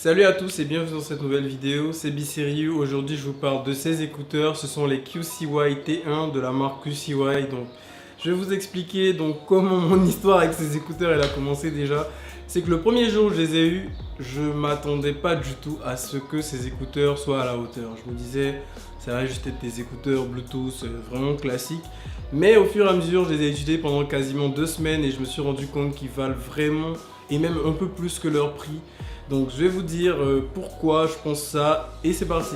Salut à tous et bienvenue dans cette nouvelle vidéo, c'est Biseriu. Aujourd'hui je vous parle de ces écouteurs, ce sont les QCY T1 de la marque QCY. Donc je vais vous expliquer donc comment mon histoire avec ces écouteurs elle a commencé déjà. C'est que le premier jour où je les ai eus, je m'attendais pas du tout à ce que ces écouteurs soient à la hauteur. Je me disais ça va juste être des écouteurs Bluetooth vraiment classiques. Mais au fur et à mesure je les ai utilisés pendant quasiment 2 semaines et je me suis rendu compte qu'ils valent vraiment et même un peu plus que leur prix. Donc je vais vous dire pourquoi je pense ça et c'est parti.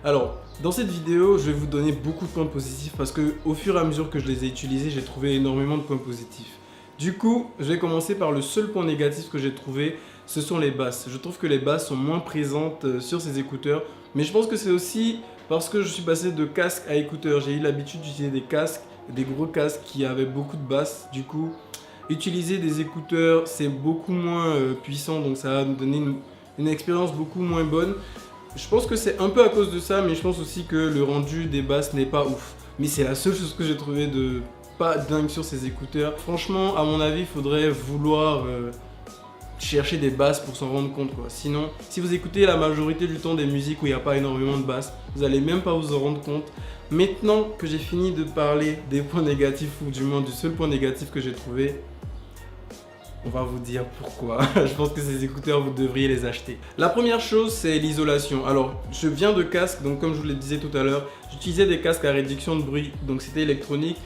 Alors, dans cette vidéo, je vais vous donner beaucoup de points positifs parce que au fur et à mesure que je les ai utilisés, j'ai trouvé énormément de points positifs. Du coup, je vais commencer par le seul point négatif que j'ai trouvé, ce sont les basses. Je trouve que les basses sont moins présentes sur ces écouteurs, mais je pense que c'est aussi parce que je suis passé de casque à écouteurs. J'ai eu l'habitude d'utiliser des casques, des gros casques qui avaient beaucoup de basses. Du coup, utiliser des écouteurs, c'est beaucoup moins puissant, donc ça va nous donner une expérience beaucoup moins bonne. Je pense que c'est un peu à cause de ça, mais je pense aussi que le rendu des basses n'est pas ouf. Mais c'est la seule chose que j'ai trouvé de pas dingue sur ces écouteurs. Franchement, à mon avis, il faudrait vouloir chercher des basses pour s'en rendre compte, quoi. Sinon, si vous écoutez la majorité du temps des musiques où il n'y a pas énormément de basses, vous allez même pas vous en rendre compte. Maintenant que j'ai fini de parler des points négatifs, ou du moins du seul point négatif que j'ai trouvé, on va vous dire pourquoi. Je pense que ces écouteurs, vous devriez les acheter. La première chose, c'est l'isolation. Alors, je viens de casques, donc comme je vous le disais tout à l'heure, j'utilisais des casques à réduction de bruit, donc c'était électronique.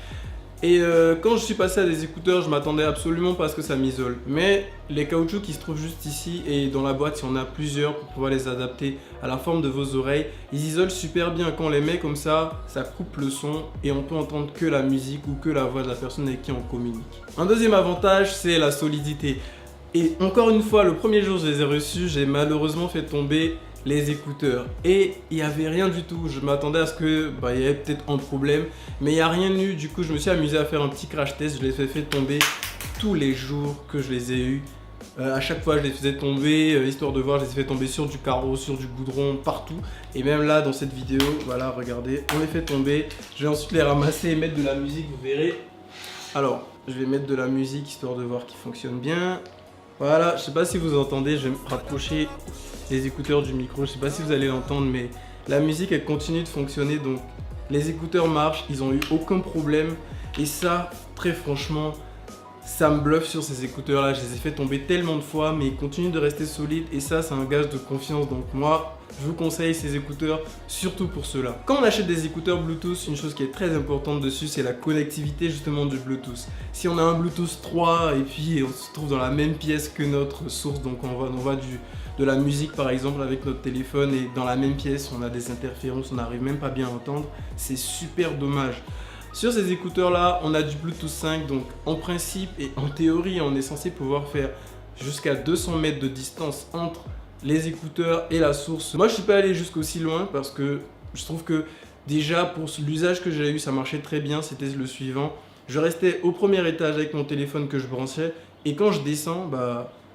Et quand je suis passé à des écouteurs, je m'attendais absolument pas à ce que ça m'isole. Mais les caoutchoucs qui se trouvent juste ici et dans la boîte, si on a plusieurs pour pouvoir les adapter à la forme de vos oreilles, ils isolent super bien. Quand on les met comme ça coupe le son et on peut entendre que la musique ou que la voix de la personne avec qui on communique. Un deuxième avantage, c'est la solidité. Et encore une fois, le premier jour où je les ai reçus, j'ai malheureusement fait tomber les écouteurs et il n'y avait rien du tout. Je m'attendais à ce que il y avait peut-être un problème, mais il n'y a rien eu. Du coup, je me suis amusé à faire un petit crash test. Je les ai fait tomber tous les jours que je les ai eus. À chaque fois, je les faisais tomber, histoire de voir. Je les ai fait tomber sur du carreau, sur du goudron, partout. Et même là, dans cette vidéo, voilà, regardez, on les fait tomber. Je vais ensuite les ramasser et mettre de la musique, vous verrez. Alors, je vais mettre de la musique histoire de voir qu'ils fonctionnent bien. Voilà, je sais pas si vous entendez, je vais me rapprocher les écouteurs du micro, je sais pas si vous allez l'entendre, mais la musique elle continue de fonctionner, donc les écouteurs marchent, ils ont eu aucun problème. Et ça, très franchement, ça me bluffe sur ces écouteurs là. Je les ai fait tomber tellement de fois, mais ils continuent de rester solides et ça c'est un gage de confiance. Donc moi je vous conseille ces écouteurs surtout pour cela. Quand on achète des écouteurs Bluetooth, une chose qui est très importante dessus, c'est la connectivité justement du Bluetooth. Si on a un Bluetooth 3 et puis on se trouve dans la même pièce que notre source, donc on va de la musique par exemple avec notre téléphone, et dans la même pièce on a des interférences, on n'arrive même pas bien à entendre, c'est super dommage. Sur ces écouteurs là, on a du Bluetooth 5, donc en principe et en théorie, on est censé pouvoir faire jusqu'à 200 mètres de distance entre les écouteurs et la source. Moi, je suis pas allé jusqu'aussi loin parce que je trouve que déjà pour l'usage que j'ai eu, ça marchait très bien. C'était le suivant. Je restais au premier étage avec mon téléphone que je branchais et quand je descends,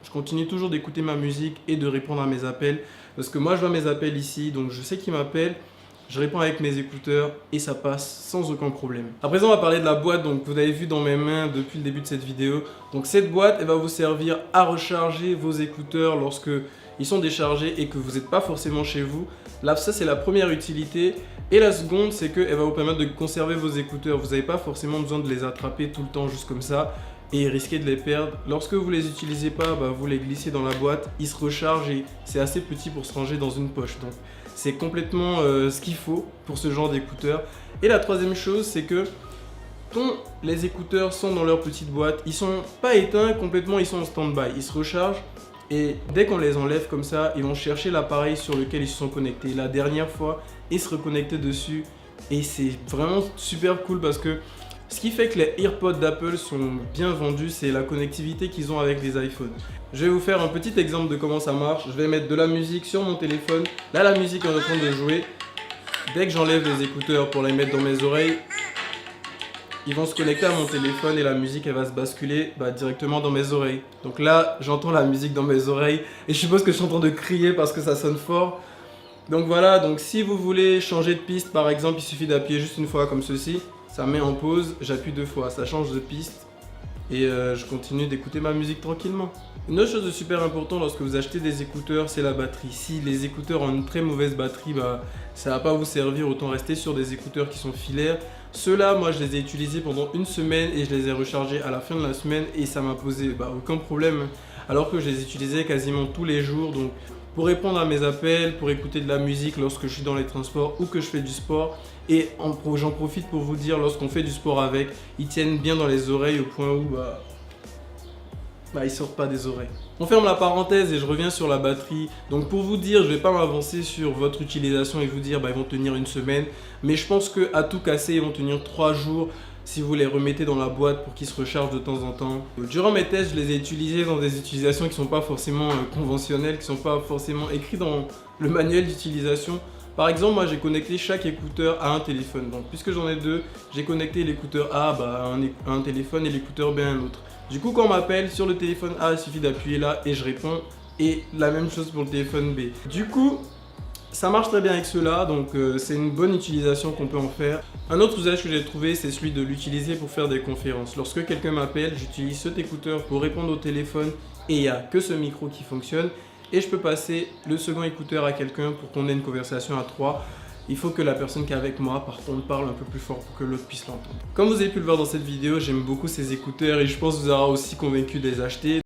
je continue toujours d'écouter ma musique et de répondre à mes appels parce que moi, je vois mes appels ici, donc je sais qu'ils m'appellent. Je réponds avec mes écouteurs et ça passe sans aucun problème. À présent, on va parler de la boîte. Donc, vous avez vu dans mes mains depuis le début de cette vidéo. Donc, cette boîte, elle va vous servir à recharger vos écouteurs lorsque ils sont déchargés et que vous n'êtes pas forcément chez vous. Là, ça, c'est la première utilité. Et la seconde, c'est qu'elle va vous permettre de conserver vos écouteurs. Vous n'avez pas forcément besoin de les attraper tout le temps juste comme ça et risquer de les perdre. Lorsque vous ne les utilisez pas, vous les glissez dans la boîte, ils se rechargent et c'est assez petit pour se ranger dans une poche. Donc, c'est complètement ce qu'il faut pour ce genre d'écouteurs. Et la troisième chose, c'est que quand les écouteurs sont dans leur petite boîte, ils sont pas éteints complètement, ils sont en stand-by. Ils se rechargent et dès qu'on les enlève comme ça, ils vont chercher l'appareil sur lequel ils se sont connectés. La dernière fois, ils se reconnectaient dessus et c'est vraiment super cool parce que ce qui fait que les AirPods d'Apple sont bien vendus, c'est la connectivité qu'ils ont avec les iPhones. Je vais vous faire un petit exemple de comment ça marche. Je vais mettre de la musique sur mon téléphone. Là, la musique est en train de jouer. Dès que j'enlève les écouteurs pour les mettre dans mes oreilles, ils vont se connecter à mon téléphone et la musique elle va se basculer directement dans mes oreilles. Donc là, j'entends la musique dans mes oreilles et je suppose que je suis en train de crier parce que ça sonne fort. Donc voilà, donc si vous voulez changer de piste par exemple, il suffit d'appuyer juste une fois comme ceci. Ça met en pause, j'appuie 2 fois, ça change de piste et je continue d'écouter ma musique tranquillement. Une autre chose de super important lorsque vous achetez des écouteurs, c'est la batterie. Si les écouteurs ont une très mauvaise batterie, ça va pas vous servir, autant rester sur des écouteurs qui sont filaires. Ceux-là, moi je les ai utilisés pendant une semaine et je les ai rechargés à la fin de la semaine et ça m'a posé aucun problème. Alors que je les utilisais quasiment tous les jours, donc pour répondre à mes appels, pour écouter de la musique lorsque je suis dans les transports ou que je fais du sport. Et j'en profite pour vous dire, lorsqu'on fait du sport avec, ils tiennent bien dans les oreilles au point où ils sortent pas des oreilles. On ferme la parenthèse et je reviens sur la batterie. Donc pour vous dire, je vais pas m'avancer sur votre utilisation et vous dire ils vont tenir une semaine. Mais je pense qu'à tout casser, ils vont tenir 3 jours si vous les remettez dans la boîte pour qu'ils se rechargent de temps en temps. Durant mes tests, je les ai utilisés dans des utilisations qui sont pas forcément conventionnelles, qui sont pas forcément écrites dans le manuel d'utilisation. Par exemple, moi j'ai connecté chaque écouteur à un téléphone. Donc puisque j'en ai 2, j'ai connecté l'écouteur A à un téléphone et l'écouteur B à un autre. Du coup, quand on m'appelle sur le téléphone A, il suffit d'appuyer là et je réponds. Et la même chose pour le téléphone B. Du coup, ça marche très bien avec ceux-là, donc c'est une bonne utilisation qu'on peut en faire. Un autre usage que j'ai trouvé, c'est celui de l'utiliser pour faire des conférences. Lorsque quelqu'un m'appelle, j'utilise cet écouteur pour répondre au téléphone et il n'y a que ce micro qui fonctionne. Et je peux passer le second écouteur à quelqu'un pour qu'on ait une conversation à 3. Il faut que la personne qui est avec moi, par contre, parle un peu plus fort pour que l'autre puisse l'entendre. Comme vous avez pu le voir dans cette vidéo, j'aime beaucoup ces écouteurs et je pense que vous aura aussi convaincu de les acheter.